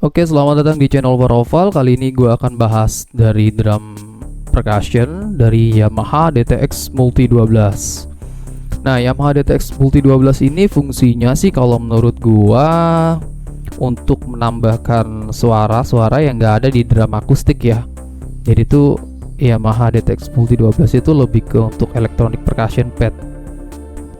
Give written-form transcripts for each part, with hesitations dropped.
Oke, selamat datang di channel Waroval. Kali ini gue akan bahas dari drum percussion dari Yamaha DTX Multi 12. Nah, Yamaha DTX Multi 12 ini fungsinya sih kalau menurut gue untuk menambahkan suara-suara yang gak ada di drum akustik ya. Jadi tuh Yamaha DTX Multi 12 itu lebih ke untuk electronic percussion pad.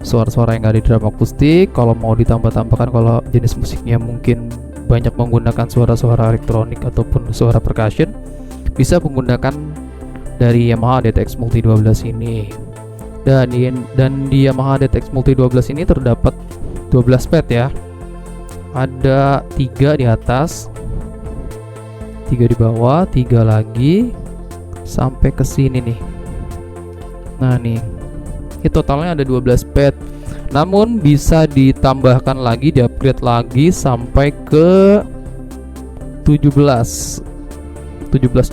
Suara-suara yang gak ada di drum akustik, kalau mau ditambah-tambahkan, kalau jenis musiknya mungkin banyak menggunakan suara-suara elektronik ataupun suara percussion, bisa menggunakan dari Yamaha DTX Multi 12 ini. Dan di Yamaha DTX Multi 12 ini terdapat 12 pad ya. Ada 3 di atas, 3 di bawah, 3 lagi sampai ke sini nih. Nah nih, ini totalnya ada 12 pad. Namun bisa ditambahkan lagi, di-upgrade lagi sampai ke 17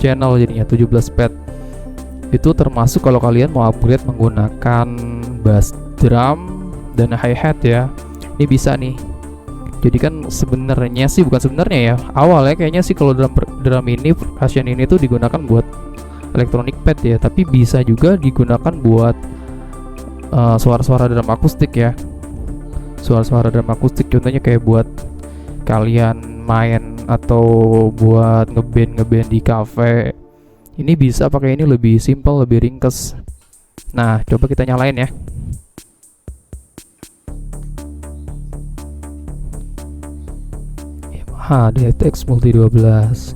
channel jadinya, 17 pad. Itu termasuk kalau kalian mau upgrade menggunakan bass drum dan hi-hat ya. Ini bisa nih. Jadi kan sebenarnya sih, bukan sebenarnya ya, awalnya kayaknya sih kalau drum ini, percussion ini tuh digunakan buat electronic pad ya, tapi bisa juga digunakan buat suara-suara drum akustik ya. Suara-suara drum akustik contohnya kayak buat kalian main atau buat ngeband di cafe. Ini bisa pakai ini, lebih simple, lebih ringkes. Nah, coba kita nyalain ya. Yamaha DTX Multi 12.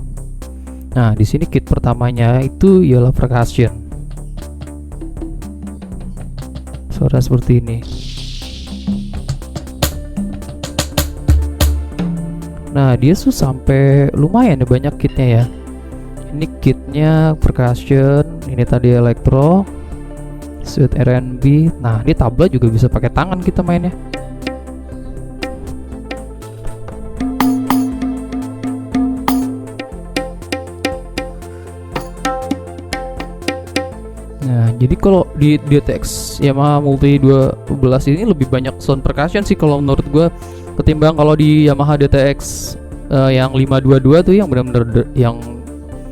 Nah, di sini kit pertamanya itu ialah percussion. Suara seperti ini. Nah, dia tuh sampai lumayan ya, banyak kitnya ya. Ini kitnya percussion, ini tadi elektro, sweet R&B. Nah, ini tabla juga bisa pakai tangan kita mainnya. Nah, jadi kalau di DTX Yamaha Multi 12 ini lebih banyak sound percussion sih kalau menurut gue, ketimbang kalau di Yamaha DTX yang 522 tuh yang benar-benar yang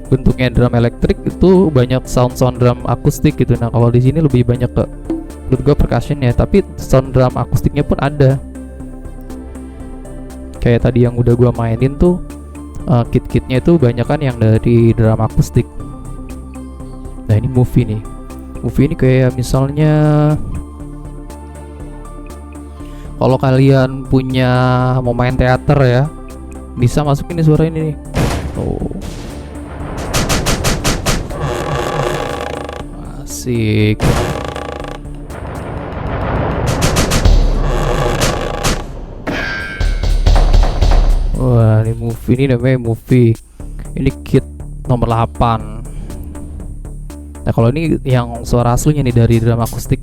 bentuknya drum elektrik, itu banyak sound drum akustik gitu. Nah, kalau di sini lebih banyak ke menurut gue percussion ya, tapi sound drum akustiknya pun ada. Kayak tadi yang udah gue mainin tuh, kit-kitnya itu banyak kan yang dari drum akustik. Nah, ini movie nih. Movie ini kayak misalnya kalau kalian punya mau main teater ya, bisa masukin nih suara ini nih. Oh, asik. Wah, ini movie, ini namanya movie. Ini kit nomor 8. Nah, kalau ini yang suara aslinya nih dari drum akustik.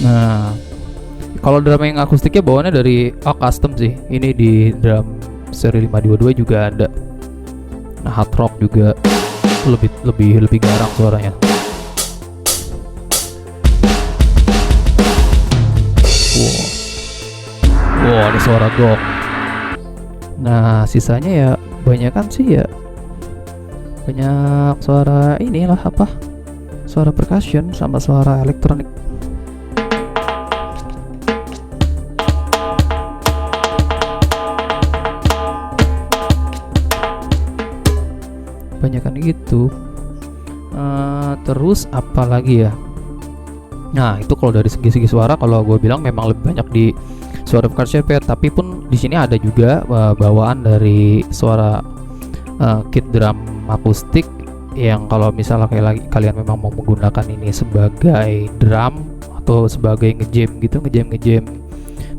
Nah, kalau drum yang akustiknya bawaannya dari custom sih. Ini di drum seri 522 juga ada. Nah, hard rock juga lebih garang suaranya. Wow, ini suara gong. Nah, sisanya ya banyak kan sih ya, banyak suara inilah apa, suara percussion sama suara elektronik. Banyakan gitu. Terus apa lagi ya? Nah, itu kalau dari segi suara, kalau gue bilang memang lebih banyak di suara percussion pad, tapi pun di sini ada juga bawaan dari suara kit drum akustik yang kalau misalnya kalian memang mau menggunakan ini sebagai drum atau sebagai ngejam gitu, ngejam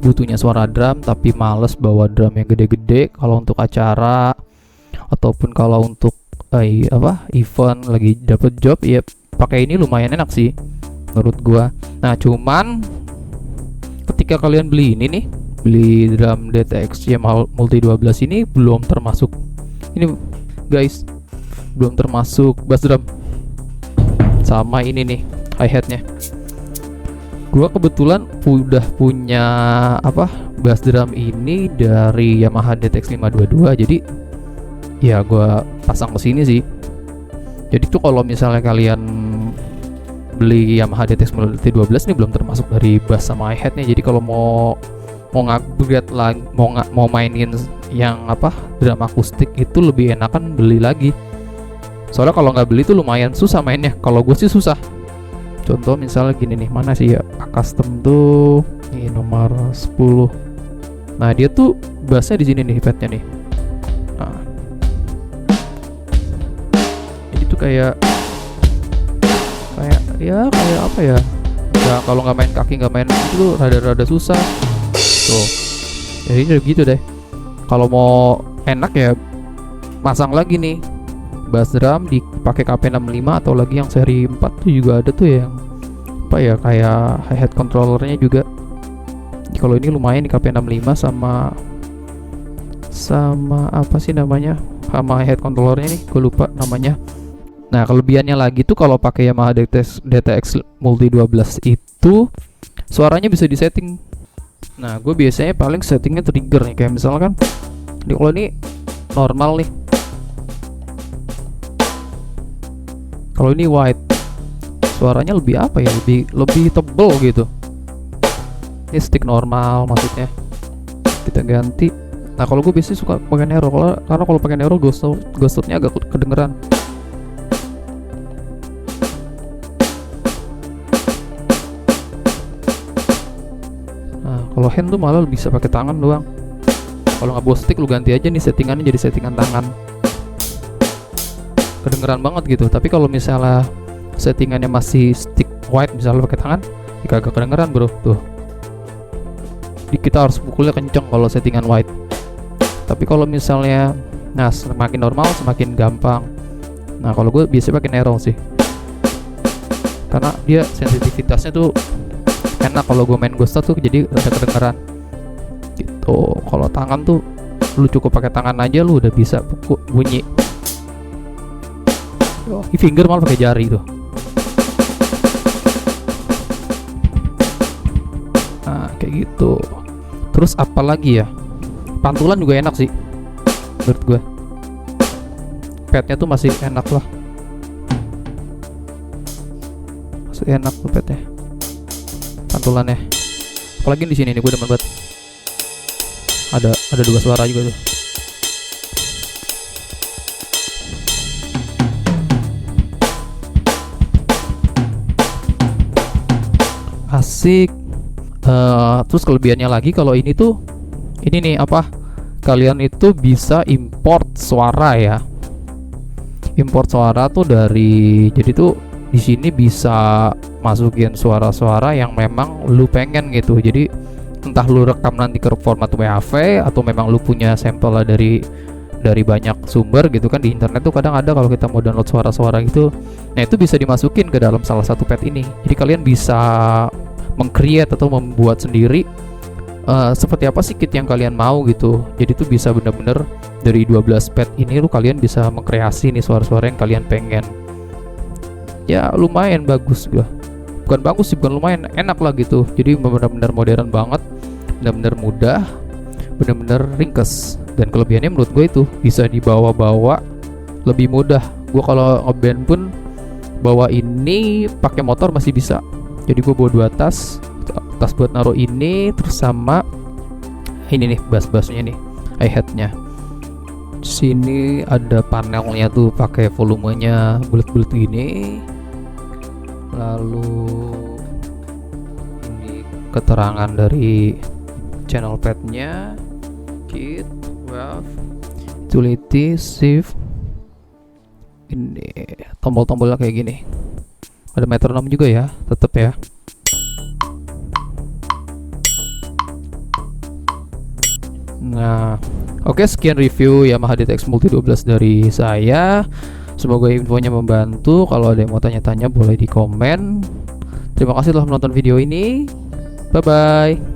butuhnya suara drum tapi males bawa drum yang gede-gede kalau untuk acara ataupun kalau untuk event lagi dapet job ya, pakai ini lumayan enak sih menurut gua. Nah, cuman ketika kalian beli ini nih, beli drum DTX Yamaha Multi 12 ini belum termasuk ini guys, belum termasuk bass drum sama ini nih hi-hatnya. Gua kebetulan udah punya bass drum ini dari Yamaha DTX 522, jadi ya gua pasang ke sini sih. Jadi tuh kalau misalnya kalian beli Yamaha DTX Multi 12 ini belum termasuk dari bass sama hi-hatnya. Jadi kalau mau ngupgrade lagi, mau mainin yang drum akustik itu lebih enakan beli lagi. Soalnya kalau nggak beli tuh lumayan susah mainnya. Kalau gue sih susah. Contoh misalnya gini nih, mana sih ya custom tuh, ini nomor 10. Nah dia tuh bassnya di sini nih, padnya nih. Nah, ini tuh kayak apa ya? Ya kalau nggak main kaki, nggak main itu tuh rada-rada susah. Tuh, jadi gitu deh. Kalau mau enak ya pasang lagi nih bass drum dipakai KP65 atau lagi yang seri 4 tuh juga ada tuh yang kayak hi-hat controllernya juga. Jadi kalau ini lumayan di KP65 sama apa sih namanya, sama hi-hat controllernya nih, gue lupa namanya. Nah kelebihannya lagi tuh kalau pakai Yamaha DTX Multi 12 itu suaranya bisa disetting. Nah gue biasanya paling settingnya trigger nih, kayak misalkan kalau ini normal nih, kalau ini wide suaranya lebih lebih tebel gitu. Ini stick normal maksudnya, kita ganti. Nah kalau gue biasanya suka pakai Nero, karena kalau pakai Nero ghost outnya agak kedengeran. Nah kalau hand tuh malah bisa pakai tangan doang. Kalau nggak bawa stick lu ganti aja nih settingannya jadi settingan tangan, kedengeran banget gitu. Tapi kalau misalnya settingannya masih stick wide, misalnya pakai tangan, ya kagak kedengeran bro. Tuh, jadi kita harus pukulnya kenceng kalau settingan wide. Tapi kalau misalnya semakin normal semakin gampang. Nah kalau gue biasa pakai Nero sih, karena dia sensitivitasnya tuh enak. Kalau gue main ghost tuh jadi ada kedengeran gitu. Kalau tangan tuh lu cukup pakai tangan aja lu udah bisa bunyi. Di finger malah pakai jari tuh. Nah kayak gitu. Terus apa lagi ya, pantulan juga enak sih menurut gue. Padnya tuh masih enak lah, masih enak tuh padnya, pantulannya. Apalagi di sini nih gue demen banget. Ada dua suara juga tuh. Asik. Terus kelebihannya lagi kalau ini tuh, ini nih kalian itu bisa import suara ya. Import suara tuh jadi tuh di sini bisa masukin suara-suara yang memang lu pengen gitu. Jadi entah lu rekam nanti ke format WAV atau memang lu punya sampel lah dari banyak sumber gitu kan. Di internet tuh kadang ada kalau kita mau download suara-suara gitu. Nah itu bisa dimasukin ke dalam salah satu pad ini. Jadi kalian bisa meng-create atau membuat sendiri seperti apa sih kit yang kalian mau gitu. Jadi tuh bisa bener-bener dari 12 pad ini kalian bisa mengkreasi nih suara-suara yang kalian pengen. Ya lumayan bagus gua. Bukan bagus sih, bukan lumayan, enak lah gitu. Jadi bener-bener modern banget, bener-bener mudah, bener-bener ringkes. Dan kelebihannya menurut gue itu bisa dibawa-bawa lebih mudah. Gue kalau ngeband pun bawa ini pakai motor masih bisa. Jadi gue bawa 2 tas buat naruh ini, terus sama ini nih bass-bassnya nih, hi-hatnya. Sini ada panelnya tuh pakai volumenya bulat-bulat gini. Lalu ini keterangan dari channel padnya, kit, wave, utility, shift. Ini tombol-tombolnya kayak gini. Ada metronom juga ya, tetep ya. Nah, oke, sekian review Yamaha DTX Multi 12 dari saya. Semoga infonya membantu. Kalau ada yang mau tanya-tanya boleh di komen. Terima kasih telah menonton video ini. Bye bye.